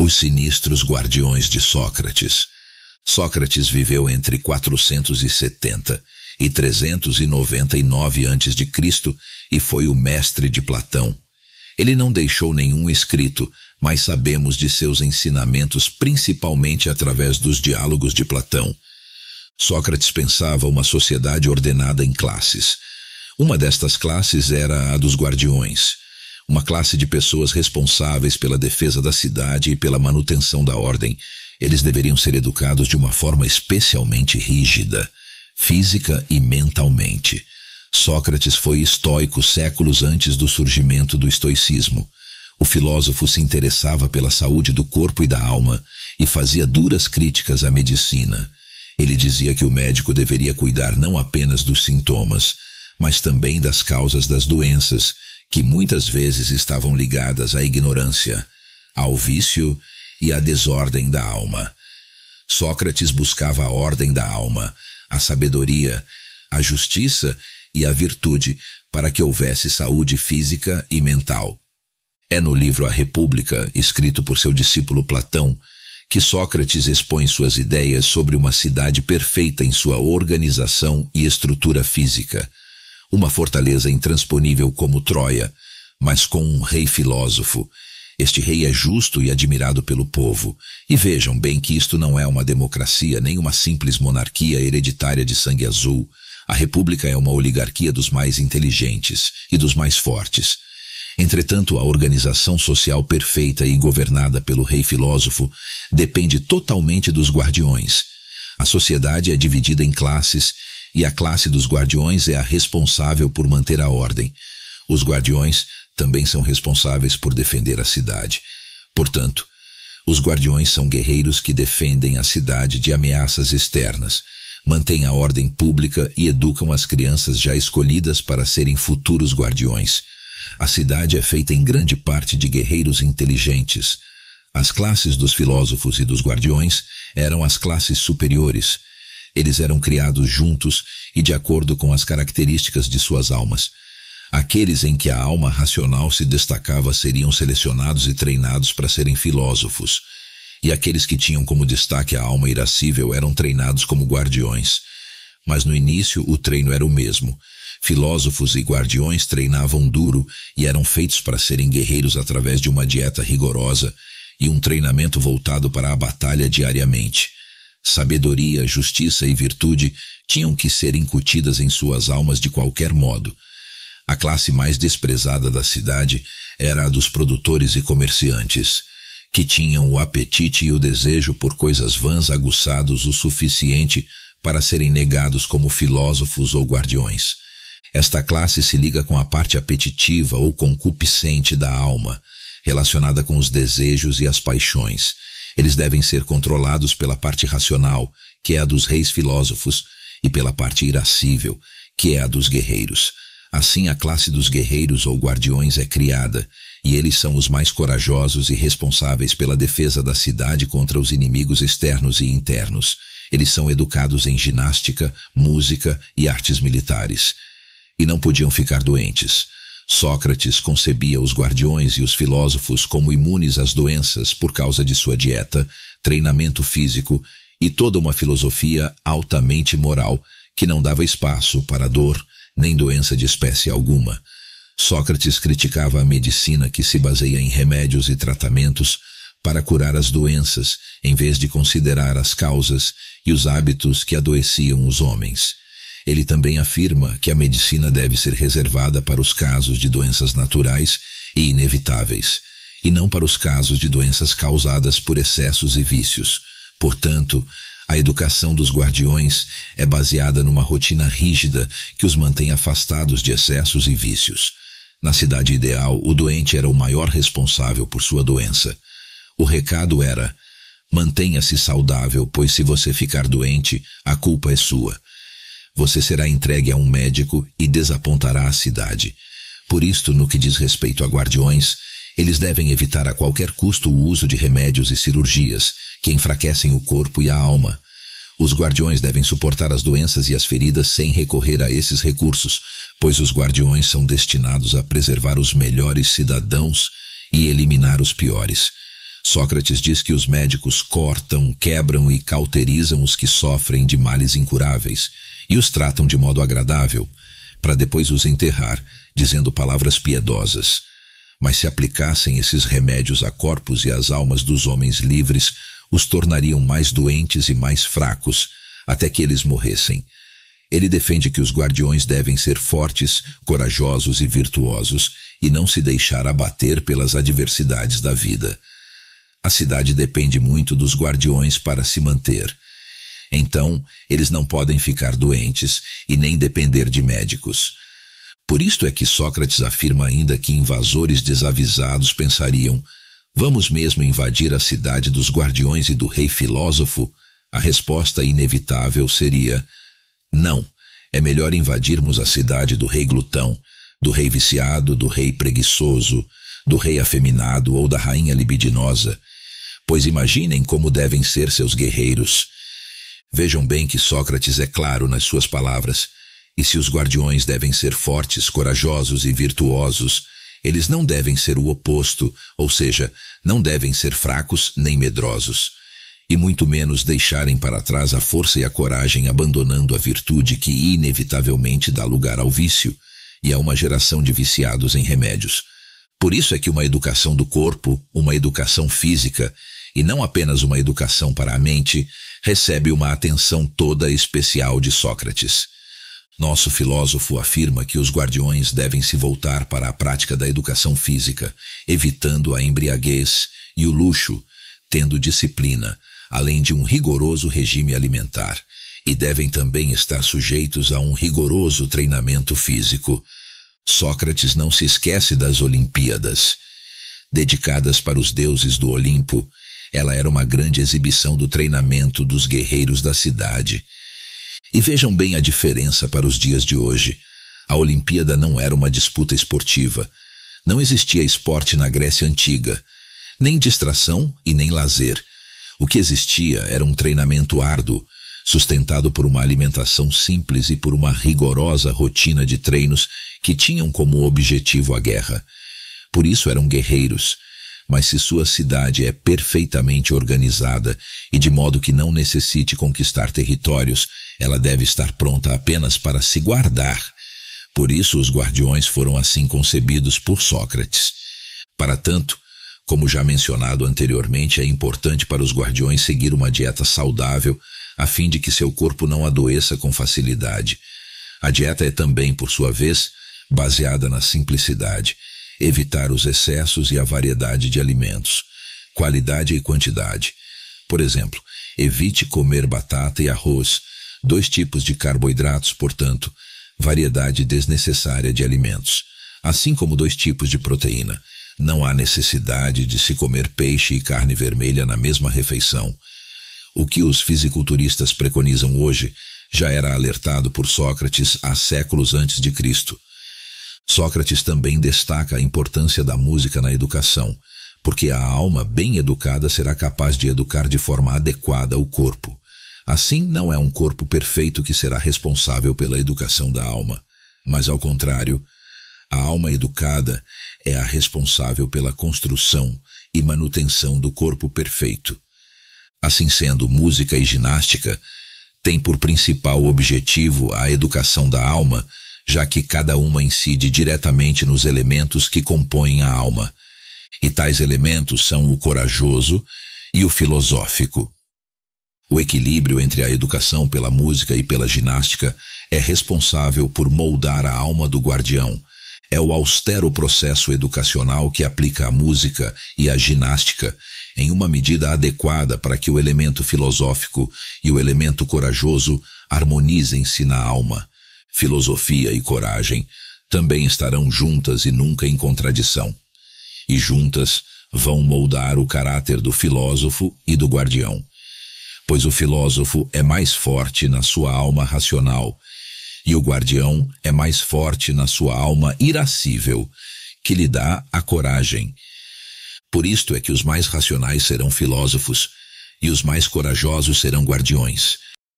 Os sinistros guardiões de Sócrates. Sócrates viveu entre 470 e 399 a.C. e foi o mestre de Platão. Ele não deixou nenhum escrito, mas sabemos de seus ensinamentos principalmente através dos diálogos de Platão. Sócrates pensava uma sociedade ordenada em classes. Uma destas classes era a dos guardiões, uma classe de pessoas responsáveis pela defesa da cidade e pela manutenção da ordem. Eles deveriam ser educados de uma forma especialmente rígida, física e mentalmente. Sócrates foi estoico séculos antes do surgimento do estoicismo. O filósofo se interessava pela saúde do corpo e da alma e fazia duras críticas à medicina. Ele dizia que o médico deveria cuidar não apenas dos sintomas, mas também das causas das doenças, que muitas vezes estavam ligadas à ignorância, ao vício e à desordem da alma. Sócrates buscava a ordem da alma, a sabedoria, a justiça e a virtude para que houvesse saúde física e mental. É no livro A República, escrito por seu discípulo Platão, que Sócrates expõe suas ideias sobre uma cidade perfeita em sua organização e estrutura física. Uma fortaleza intransponível como Troia, mas com um rei filósofo. Este rei é justo e admirado pelo povo. E vejam bem que isto não é uma democracia, nem uma simples monarquia hereditária de sangue azul. A república é uma oligarquia dos mais inteligentes e dos mais fortes. Entretanto, a organização social perfeita e governada pelo rei filósofo depende totalmente dos guardiões. A sociedade é dividida em classes e a classe dos guardiões é a responsável por manter a ordem. Os guardiões também são responsáveis por defender a cidade. Portanto, os guardiões são guerreiros que defendem a cidade de ameaças externas, mantêm a ordem pública e educam as crianças já escolhidas para serem futuros guardiões. A cidade é feita em grande parte de guerreiros inteligentes. As classes dos filósofos e dos guardiões eram as classes superiores. Eles eram criados juntos e de acordo com as características de suas almas. Aqueles em que a alma racional se destacava seriam selecionados e treinados para serem filósofos, e aqueles que tinham como destaque a alma irascível eram treinados como guardiões. Mas no início o treino era o mesmo. Filósofos e guardiões treinavam duro e eram feitos para serem guerreiros através de uma dieta rigorosa e um treinamento voltado para a batalha diariamente. Sabedoria, justiça e virtude tinham que ser incutidas em suas almas de qualquer modo. A classe mais desprezada da cidade era a dos produtores e comerciantes, que tinham o apetite e o desejo por coisas vãs aguçados o suficiente para serem negados como filósofos ou guardiões. Esta classe se liga com a parte apetitiva ou concupiscente da alma, relacionada com os desejos e as paixões. Eles devem ser controlados pela parte racional, que é a dos reis filósofos, e pela parte irascível, que é a dos guerreiros. Assim, a classe dos guerreiros ou guardiões é criada, e eles são os mais corajosos e responsáveis pela defesa da cidade contra os inimigos externos e internos. Eles são educados em ginástica, música e artes militares. E não podiam ficar doentes. Sócrates concebia os guardiões e os filósofos como imunes às doenças por causa de sua dieta, treinamento físico e toda uma filosofia altamente moral que não dava espaço para dor nem doença de espécie alguma. Sócrates criticava a medicina que se baseia em remédios e tratamentos para curar as doenças, em vez de considerar as causas e os hábitos que adoeciam os homens. Ele também afirma que a medicina deve ser reservada para os casos de doenças naturais e inevitáveis, e não para os casos de doenças causadas por excessos e vícios. Portanto, a educação dos guardiões é baseada numa rotina rígida que os mantém afastados de excessos e vícios. Na cidade ideal, o doente era o maior responsável por sua doença. O recado era: mantenha-se saudável, pois se você ficar doente, a culpa é sua. Você será entregue a um médico e desapontará a cidade. Por isto, no que diz respeito a guardiões, eles devem evitar a qualquer custo o uso de remédios e cirurgias que enfraquecem o corpo e a alma. Os guardiões devem suportar as doenças e as feridas sem recorrer a esses recursos, pois os guardiões são destinados a preservar os melhores cidadãos e eliminar os piores. Sócrates diz que os médicos cortam, quebram e cauterizam os que sofrem de males incuráveis e os tratam de modo agradável, para depois os enterrar, dizendo palavras piedosas. Mas se aplicassem esses remédios a corpos e às almas dos homens livres, os tornariam mais doentes e mais fracos, até que eles morressem. Ele defende que os guardiões devem ser fortes, corajosos e virtuosos, e não se deixar abater pelas adversidades da vida. A cidade depende muito dos guardiões para se manter. Então, eles não podem ficar doentes e nem depender de médicos. Por isto é que Sócrates afirma ainda que invasores desavisados pensariam: vamos mesmo invadir a cidade dos guardiões e do rei filósofo? A resposta inevitável seria: não, é melhor invadirmos a cidade do rei glutão, do rei viciado, do rei preguiçoso, do rei afeminado ou da rainha libidinosa, pois imaginem como devem ser seus guerreiros. Vejam bem que Sócrates é claro nas suas palavras, e se os guardiões devem ser fortes, corajosos e virtuosos, eles não devem ser o oposto, ou seja, não devem ser fracos nem medrosos, e muito menos deixarem para trás a força e a coragem, abandonando a virtude que inevitavelmente dá lugar ao vício e a uma geração de viciados em remédios. Por isso é que uma educação do corpo, uma educação física, e não apenas uma educação para a mente, recebe uma atenção toda especial de Sócrates. Nosso filósofo afirma que os guardiões devem se voltar para a prática da educação física, evitando a embriaguez e o luxo, tendo disciplina, além de um rigoroso regime alimentar, e devem também estar sujeitos a um rigoroso treinamento físico. Sócrates não se esquece das Olimpíadas. Dedicadas para os deuses do Olimpo, ela era uma grande exibição do treinamento dos guerreiros da cidade. E vejam bem a diferença para os dias de hoje. A Olimpíada não era uma disputa esportiva. Não existia esporte na Grécia Antiga, nem distração e nem lazer. O que existia era um treinamento árduo, sustentado por uma alimentação simples e por uma rigorosa rotina de treinos que tinham como objetivo a guerra. Por isso eram guerreiros. Mas se sua cidade é perfeitamente organizada e de modo que não necessite conquistar territórios, ela deve estar pronta apenas para se guardar. Por isso os guardiões foram assim concebidos por Sócrates. Para tanto, como já mencionado anteriormente, é importante para os guardiões seguir uma dieta saudável, a fim de que seu corpo não adoeça com facilidade. A dieta é também, por sua vez, baseada na simplicidade, evitar os excessos e a variedade de alimentos, qualidade e quantidade. Por exemplo, evite comer batata e arroz, 2 tipos de carboidratos, portanto, variedade desnecessária de alimentos, assim como 2 tipos de proteína. Não há necessidade de se comer peixe e carne vermelha na mesma refeição. O que os fisiculturistas preconizam hoje já era alertado por Sócrates há séculos antes de Cristo. Sócrates também destaca a importância da música na educação, porque a alma bem educada será capaz de educar de forma adequada o corpo. Assim, não é um corpo perfeito que será responsável pela educação da alma, mas ao contrário, a alma educada é a responsável pela construção e manutenção do corpo perfeito. Assim sendo, música e ginástica têm por principal objetivo a educação da alma, já que cada uma incide diretamente nos elementos que compõem a alma, e tais elementos são o corajoso e o filosófico. O equilíbrio entre a educação pela música e pela ginástica é responsável por moldar a alma do guardião. É o austero processo educacional que aplica a música e a ginástica em uma medida adequada para que o elemento filosófico e o elemento corajoso harmonizem-se na alma. Filosofia e coragem também estarão juntas e nunca em contradição. E juntas vão moldar o caráter do filósofo e do guardião. Pois o filósofo é mais forte na sua alma racional, e o guardião é mais forte na sua alma irascível, que lhe dá a coragem. Por isto é que os mais racionais serão filósofos, e os mais corajosos serão guardiões.